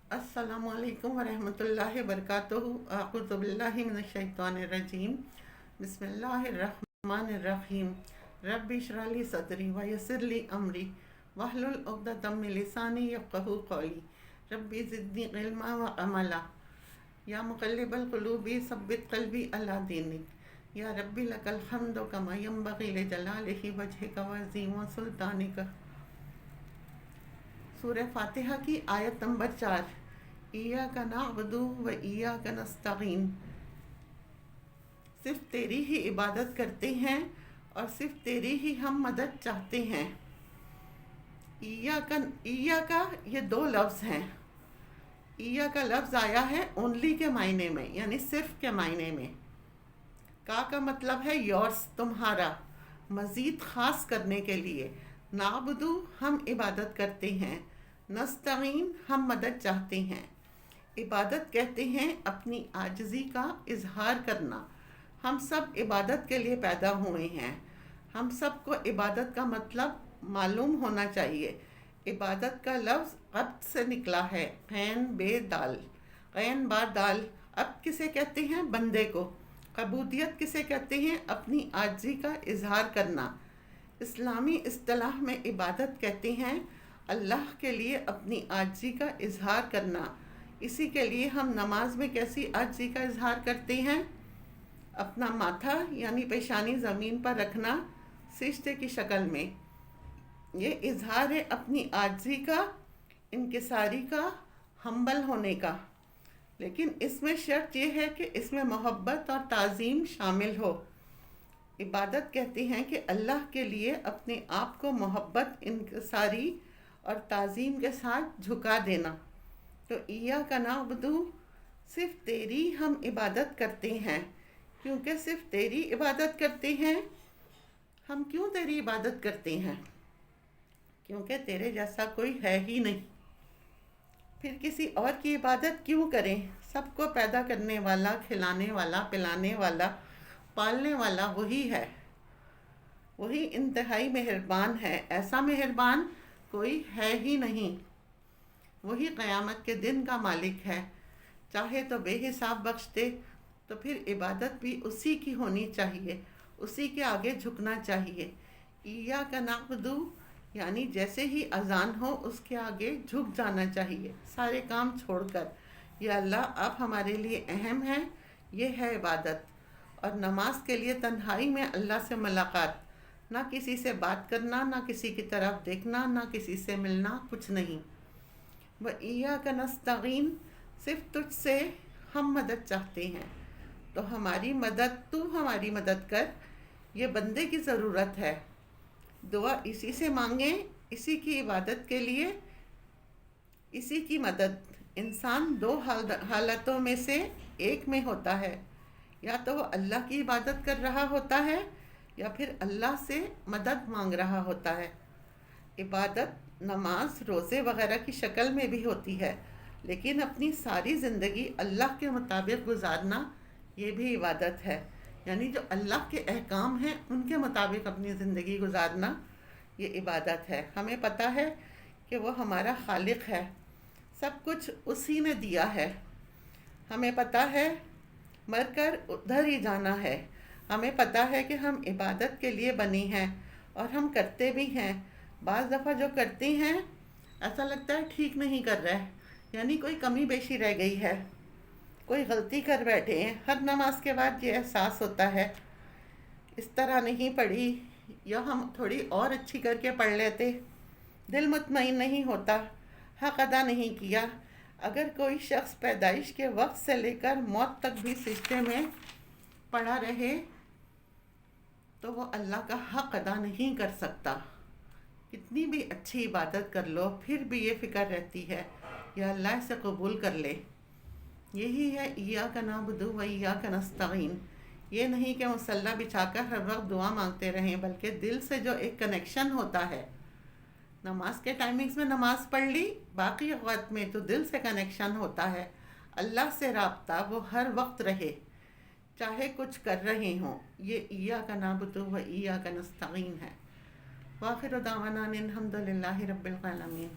अस्सलामु अलैकुम वरहमतुल्लाहि वबरकातुहू। अऊज़ु बिल्लाहि मिनश्शैतानिर्रजीम। बिस्मिल्लाहिर्रहमानिर्रहीम। रब्बि इश्रह ली सदरी व यस्सिर ली अमरी वहलुल उक़दतम मिन लिसानी यफ़क़हू क़ौली। रब्बि ज़िदनी इल्मा व अमला। या मुक़ल्लिबल क़ुलूबि सब्बित क़ल्बी अला दीनिक। या रब्बि लकल हम्दु कमा यंबग़ी लिजलालिहि वजहिका व अज़ीम सुल्तानिका। सूरह फातिहा की आयत नंबर 4। इय्याका नअबुदु व इय्याका नस्तईन। सिर्फ तेरी ही इबादत करते हैं और सिर्फ तेरी ही हम मदद चाहते हैं। इय्याका ये दो लफ्ज़ हैं। इय्या का लफ्ज़ आया है ओनली के मायने में, यानी सिर्फ के मायने में। का मतलब है योर्स, तुम्हारा, मज़ीद ख़ास करने के लिए। नाबुदु हम इबादत करते हैं, नस्तईन हम मदद चाहते हैं। इबादत कहते हैं अपनी आजिज़ी का इजहार करना। हम सब इबादत के लिए पैदा हुए हैं। हम सब को इबादत का मतलब मालूम होना चाहिए। इबादत का लफ्ज़ अब्द से निकला है, क़ैन बे दाल, क़ैन बा दाल। अब किसे कहते हैं? बंदे को। कबूदियत किसे कहते हैं? अपनी आजिज़ी का इजहार करना। इस्लामी इस्तिलाह में इबादत कहते हैं अल्लाह के लिए अपनी आजिज़ी का इजहार करना। इसी के लिए हम नमाज में कैसी आजिज़ी का इजहार करते हैं? अपना माथा यानी पेशानी ज़मीन पर रखना सिजदे की शक्ल में। ये इजहार है अपनी आजिज़ी का, इनकिसारी का, हम्बल होने का। लेकिन इसमें शर्त यह है कि इसमें मोहब्बत और ताज़ीम शामिल हो। इबादत कहते हैं कि अल्लाह के लिए अपने आप को मोहब्बत, इनकिसारी और ताज़ीम के साथ झुका देना। तो इय्याका नअबुदु, सिर्फ तेरी हम इबादत करते हैं। क्योंकि सिर्फ तेरी इबादत करते हैं। हम क्यों तेरी इबादत करते हैं? क्योंकि तेरे जैसा कोई है ही नहीं। फिर किसी और की इबादत क्यों करें? सबको पैदा करने वाला, खिलाने वाला, पिलाने वाला, पालने वाला वही है। वही इंतहाई मेहरबान है। ऐसा मेहरबान कोई है ही नहीं। वही क़यामत के दिन का मालिक है। चाहे तो बेहिसाब बख्श दे। तो फिर इबादत भी उसी की होनी चाहिए, उसी के आगे झुकना चाहिए। इय्याका नअबुदु यानी जैसे ही अज़ान हो उसके आगे झुक जाना चाहिए, सारे काम छोड़कर। या अल्लाह आप हमारे लिए अहम हैं, ये है इबादत। और नमाज के लिए तन्हाई में अल्लाह से मुलाकात, ना किसी से बात करना, ना किसी की तरफ देखना, ना किसी से मिलना, कुछ नहीं। व इय्याका नस्तईन, सिर्फ तुझसे हम मदद चाहते हैं। तो हमारी मदद, तू हमारी मदद कर, ये बंदे की ज़रूरत है। दुआ इसी से मांगें, इसी की इबादत के लिए, इसी की मदद। इंसान दो हालतों में से एक में होता है। या तो वो अल्लाह की इबादत कर रहा होता है या फिर अल्लाह से मदद मांग रहा होता है। इबादत नमाज, रोज़े वग़ैरह की शक्ल में भी होती है, लेकिन अपनी सारी ज़िंदगी अल्लाह के मुताबिक गुजारना ये भी इबादत है। यानी जो अल्लाह के अहकाम हैं उनके मुताबिक अपनी ज़िंदगी गुजारना ये इबादत है। हमें पता है कि वो हमारा खालिक है, सब कुछ उसी ने दिया है। हमें पता है मरकर उधर ही जाना है। हमें पता है कि हम इबादत के लिए बनी हैं और हम करते भी हैं। बाज़ दफ़ा जो करते हैं ऐसा लगता है ठीक नहीं कर रहा है, यानी कोई कमी बेशी रह गई है, कोई गलती कर बैठे हैं। हर नमाज के बाद ये एहसास होता है इस तरह नहीं पढ़ी, या हम थोड़ी और अच्छी करके पढ़ लेते। दिल मुतमईन नहीं होता, हक़ अदा नहीं किया। अगर कोई शख्स पैदाइश के वक्त से लेकर मौत तक भी सिजदे में पड़ा रहे तो वो अल्लाह का हक़ अदा नहीं कर सकता। कितनी भी अच्छी इबादत कर लो फिर भी ये फ़िक्र रहती है या अल्लाह इसे कबूल कर ले। यही है इय्याका नअबुदु व इय्याका नस्तईन। ये नहीं कि मुसल्ला बिछाकर हर वक्त दुआ मांगते रहें, बल्कि दिल से जो एक कनेक्शन होता है। नमाज के टाइमिंग्स में नमाज पढ़ ली, बाकी वक्त में तो दिल से कनेक्शन होता है। अल्लाह से राब्ता वो हर वक्त रहे, चाहे कुछ कर रहे हों। ये इय्याका नअबुदु व इय्याका नस्तईन है। वाखिर दावाना अनिल हम्दुलिल्लाहि रब्बिल आलमीन।